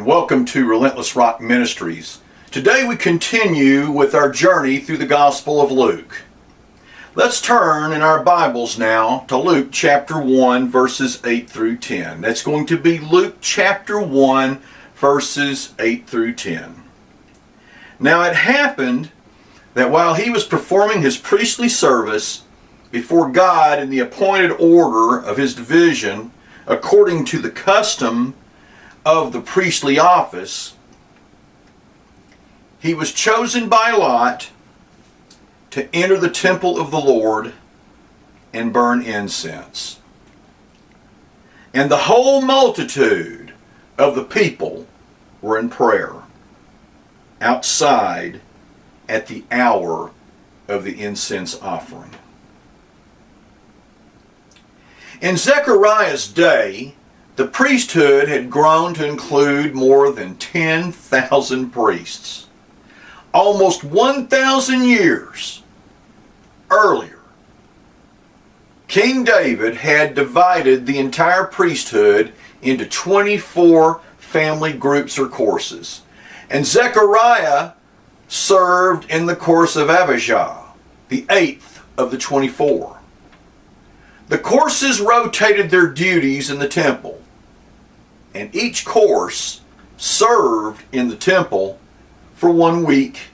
and welcome to Relentless Rock Ministries. Today we continue with our journey through the Gospel of Luke. Let's turn in our Bibles now to Luke chapter 1 verses 8 through 10. That's going to be Luke chapter 1 verses 8 through 10. Now it happened that while he was performing his priestly service before God in the appointed order of his division, according to the custom of the priestly office, he was chosen by lot to enter the temple of the Lord and burn incense. And the whole multitude of the people were in prayer outside at the hour of the incense offering. In Zechariah's day, the priesthood had grown to include more than 10,000 priests. Almost 1,000 years earlier, King David had divided the entire priesthood into 24 family groups or courses. And Zechariah served in the course of Abijah, the 8th of the 24. The courses rotated their duties in the temple, and each course served in the temple for 1 week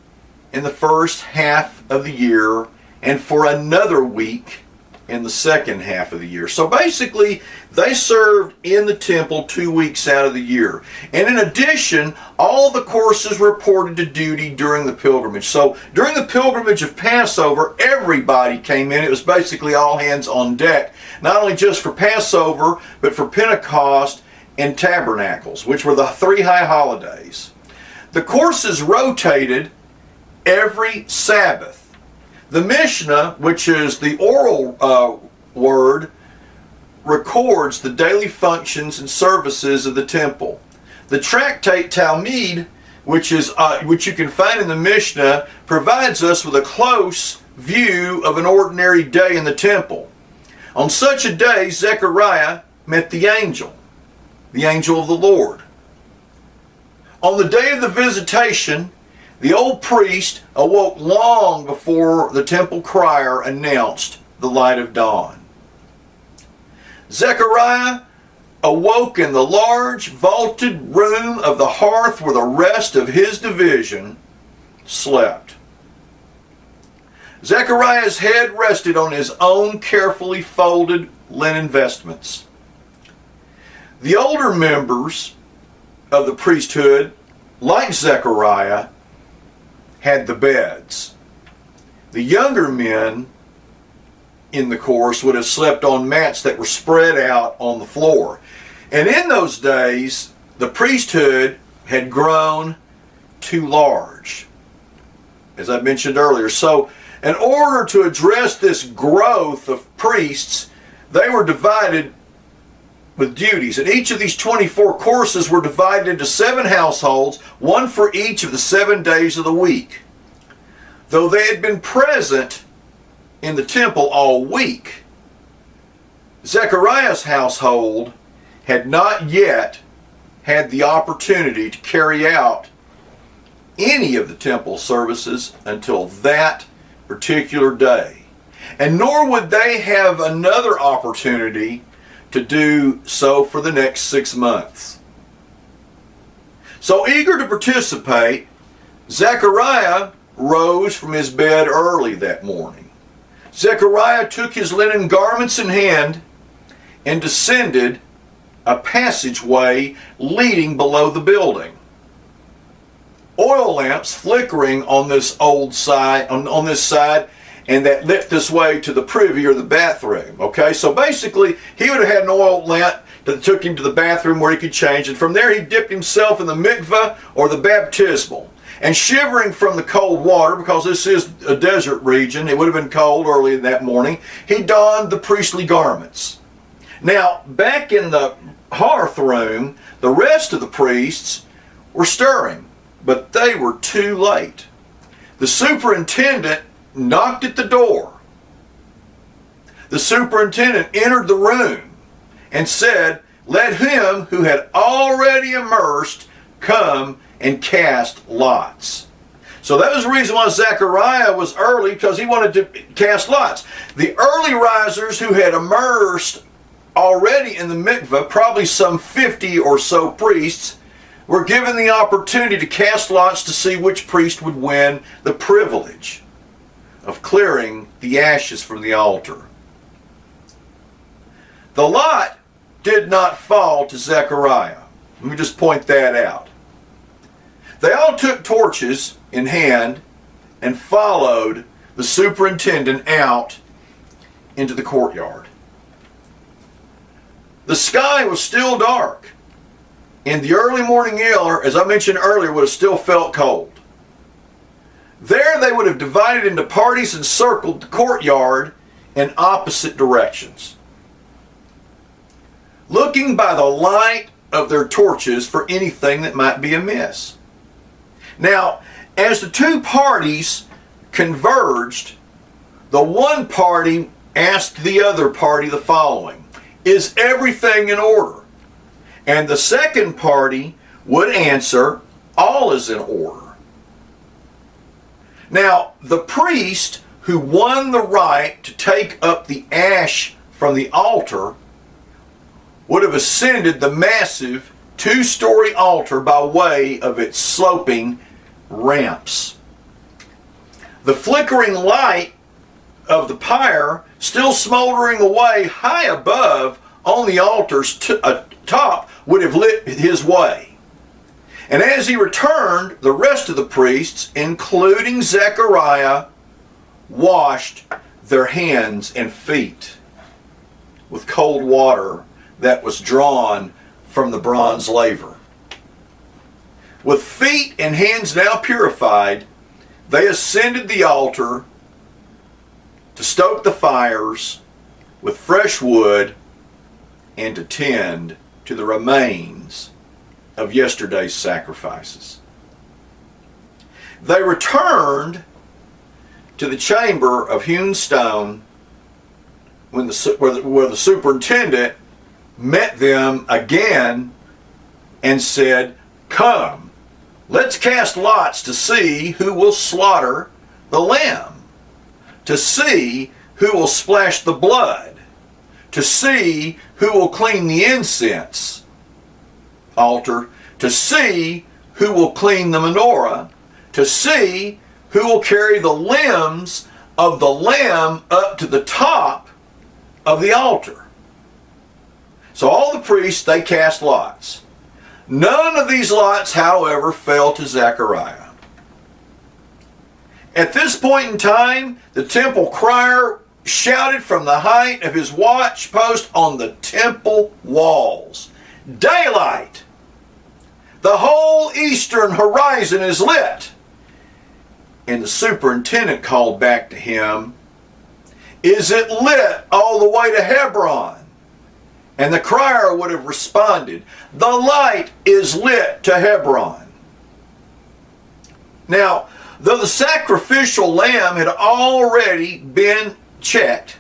in the first half of the year and for another week in the second half of the year. So basically, they served in the temple 2 weeks out of the year. And in addition, all the courses reported to duty during the pilgrimage. So during the pilgrimage of Passover, everybody came in. It was basically all hands on deck, not only just for Passover, but for Pentecost and Tabernacles, which were the 3 high holidays. The courses rotated every Sabbath. The Mishnah, which is the oral word, records the daily functions and services of the temple. The tractate Talmud, which you can find in the Mishnah, provides us with a close view of an ordinary day in the temple. On such a day, Zechariah met the angel of the Lord. On the day of the visitation, the old priest awoke long before the temple crier announced the light of dawn. Zechariah awoke in the large vaulted room of the hearth where the rest of his division slept. Zechariah's head rested on his own carefully folded linen vestments. The older members of the priesthood, like Zechariah, had the beds. The younger men in the course would have slept on mats that were spread out on the floor. And in those days, the priesthood had grown too large, as I mentioned earlier. So in order to address this growth of priests, they were divided with duties. And each of these 24 courses were divided into 7 households, one for each of the 7 days of the week. Though they had been present in the temple all week, Zechariah's household had not yet had the opportunity to carry out any of the temple services until that particular day. And nor would they have another opportunity to do so for the next 6 months. So eager to participate, Zechariah rose from his bed early that morning. Zechariah took his linen garments in hand and descended a passageway leading below the building. Oil lamps flickering on this side, and that lit this way to the privy or the bathroom. Okay, so basically he would have had an oil lamp that took him to the bathroom where he could change, and from there he dipped himself in the mikveh or the baptismal. And shivering from the cold water, because this is a desert region, it would have been cold early that morning, he donned the priestly garments. Now, back in the hearth room, the rest of the priests were stirring, but they were too late. The superintendent knocked at the door. The superintendent entered the room and said, "Let him who had already immersed come and cast lots. So that was the reason why Zechariah was early, because he wanted to cast lots. The early risers who had immersed already in the mikveh, probably some 50 or so priests, were given the opportunity to cast lots to see which priest would win the privilege of clearing the ashes from the altar. The lot did not fall to Zechariah. Let me just point that out. They all took torches in hand and followed the superintendent out into the courtyard. The sky was still dark. In the early morning air, as I mentioned earlier, would have still felt cold. There they would have divided into parties and circled the courtyard in opposite directions, looking by the light of their torches for anything that might be amiss. Now, as the two parties converged, the one party asked the other party the following: "Is everything in order?" And the second party would answer, "All is in order." Now, the priest who won the right to take up the ash from the altar would have ascended the massive two-story altar by way of its sloping ramps. The flickering light of the pyre, still smoldering away high above on the altar's top, would have lit his way. And as he returned, the rest of the priests, including Zechariah, washed their hands and feet with cold water that was drawn from the bronze laver. With feet and hands now purified, they ascended the altar to stoke the fires with fresh wood and to tend to the remains of yesterday's sacrifices. They returned to the chamber of hewn stone where the superintendent met them again and said, "Come, let's cast lots to see who will slaughter the lamb, to see who will splash the blood, to see who will clean the incense altar, to see who will clean the menorah, to see who will carry the limbs of the lamb up to the top of the altar." So all the priests, they cast lots. None of these lots, however, fell to Zechariah. At this point in time, the temple crier shouted from the height of his watch post on the temple walls, "Daylight! The whole eastern horizon is lit." And the superintendent called back to him, "Is it lit all the way to Hebron?" And the crier would have responded, "The light is lit to Hebron." Now, though the sacrificial lamb had already been checked,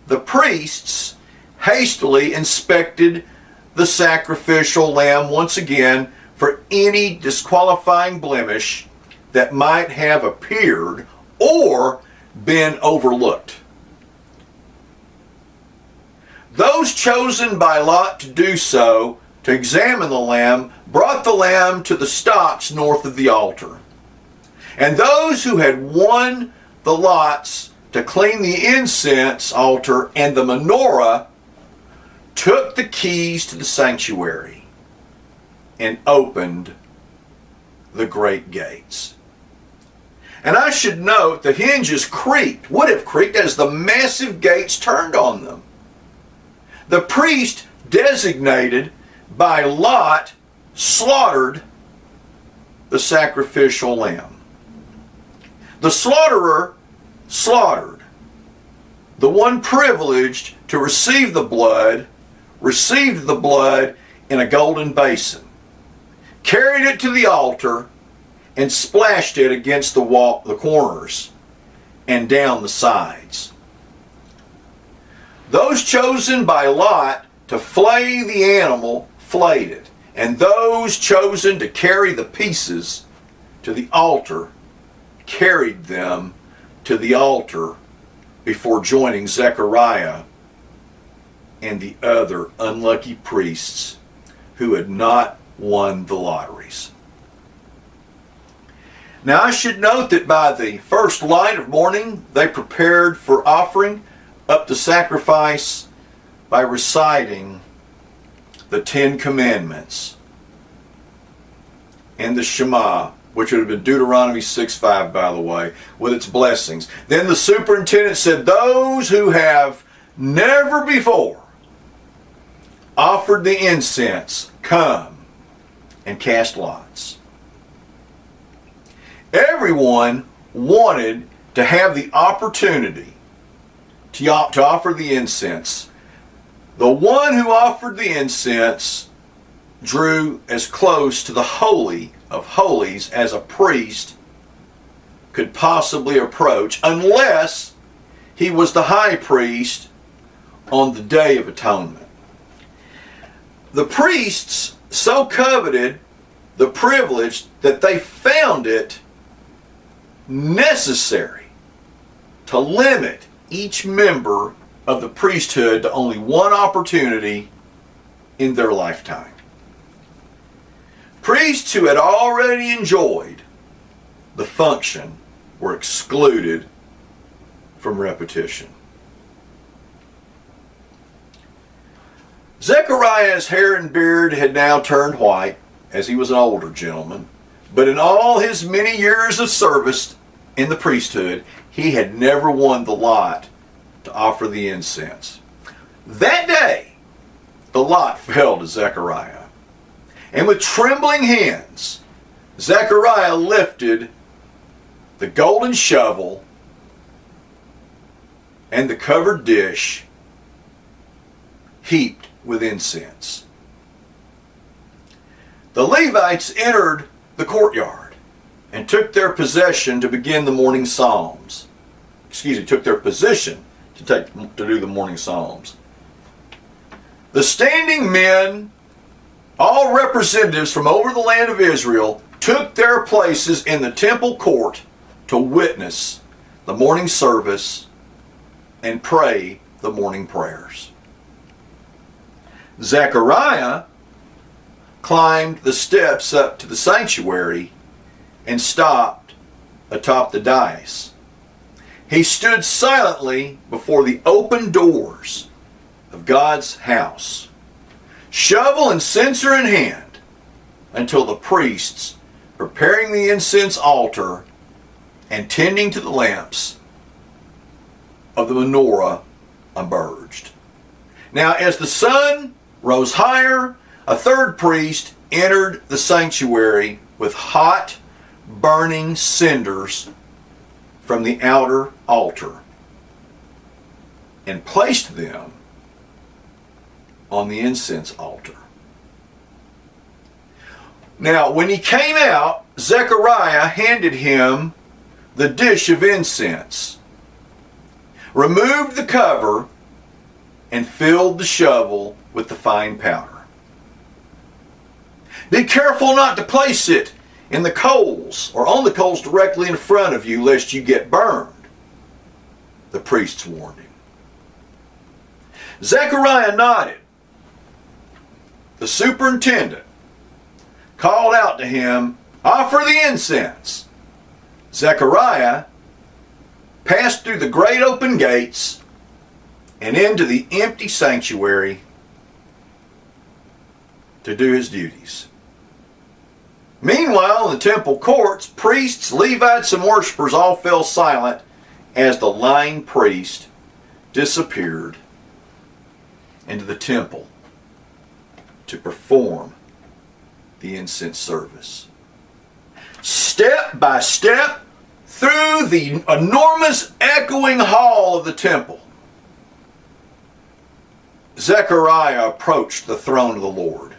the priests hastily inspected the sacrificial lamb once again for any disqualifying blemish that might have appeared or been overlooked. Those chosen by lot to do so, to examine the lamb, brought the lamb to the stocks north of the altar. And those who had won the lots to clean the incense altar and the menorah took the keys to the sanctuary and opened the great gates. And I should note the hinges creaked, would have creaked, as the massive gates turned on them. The priest designated by lot slaughtered the sacrificial lamb. The slaughterer slaughtered. The one privileged to receive the blood received the blood in a golden basin, carried it to the altar, and splashed it against the wall, the corners, and down the sides. Those chosen by lot to flay the animal flayed it, and those chosen to carry the pieces to the altar carried them to the altar before joining Zechariah and the other unlucky priests who had not won the lotteries. Now I should note that by the first light of morning they prepared for offering up the sacrifice by reciting the 10 Commandments and the Shema, which would have been Deuteronomy 6:5, by the way, with its blessings. Then the superintendent said, those who have never before offered the incense, come and cast lots. Everyone wanted to have the opportunity to offer the incense. The one who offered the incense drew as close to the Holy of Holies as a priest could possibly approach, unless he was the high priest on the Day of Atonement. The priests so coveted the privilege that they found it necessary to limit each member of the priesthood to only one opportunity in their lifetime. Priests who had already enjoyed the function were excluded from repetition. Zechariah's hair and beard had now turned white, as he was an older gentleman, but in all his many years of service in the priesthood, he had never won the lot to offer the incense. That day, the lot fell to Zechariah. And with trembling hands, Zechariah lifted the golden shovel and the covered dish heaped with incense. The Levites entered the courtyard and took their possession to begin the morning psalms. Took their position to do the morning psalms. The standing men, all representatives from over the land of Israel, took their places in the temple court to witness the morning service and pray the morning prayers. Zechariah climbed the steps up to the sanctuary and stopped atop the dais. He stood silently before the open doors of God's house, shovel and censer in hand, until the priests preparing the incense altar and tending to the lamps of the menorah emerged. Now as the sun rose higher, a third priest entered the sanctuary with hot, burning cinders from the outer altar and placed them on the incense altar. Now, when he came out, Zechariah handed him the dish of incense, removed the cover, and filled the shovel with the fine powder. Be careful not to place it in the coals or on the coals directly in front of you, lest you get burned, the priests warned him. Zechariah nodded. The superintendent called out to him, "Offer the incense." Zechariah passed through the great open gates and into the empty sanctuary to do his duties. Meanwhile, in the temple courts, priests, Levites, and worshipers all fell silent as the lying priest disappeared into the temple to perform the incense service. Step by step through the enormous echoing hall of the temple, Zechariah approached the throne of the Lord.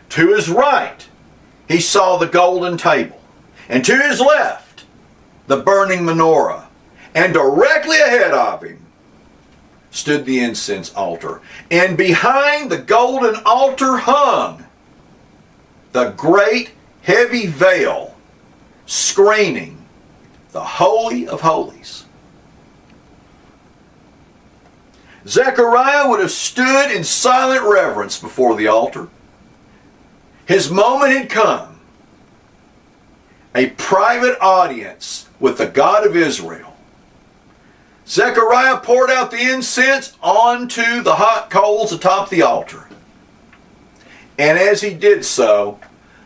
To his right, he saw the golden table, and to his left, the burning menorah, and directly ahead of him stood the incense altar, and behind the golden altar hung the great heavy veil screening the Holy of Holies. Zechariah would have stood in silent reverence before the altar. His moment had come. A private audience with the God of Israel. Zechariah poured out the incense onto the hot coals atop the altar. And as he did so,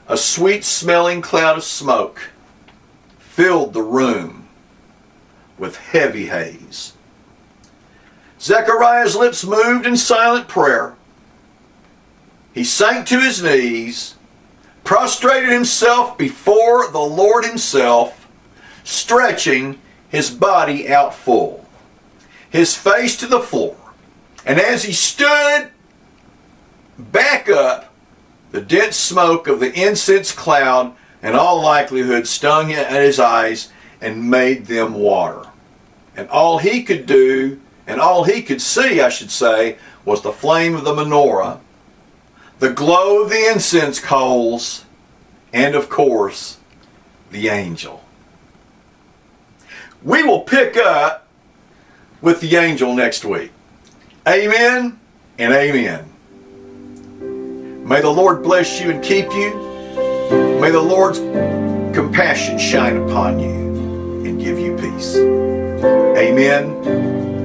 a sweet-smelling cloud of smoke filled the room with heavy haze. Zechariah's lips moved in silent prayer. He sank to his knees, prostrated himself before the Lord himself, stretching his body out full, his face to the floor. And as he stood back up, the dense smoke of the incense cloud in all likelihood stung at his eyes and made them water. And all he could do, and all he could see, I should say, was the flame of the menorah, the glow of the incense coals, and of course, the angel. We will pick up with the angel next week. Amen and amen. May the Lord bless you and keep you. May the Lord's compassion shine upon you and give you peace. Amen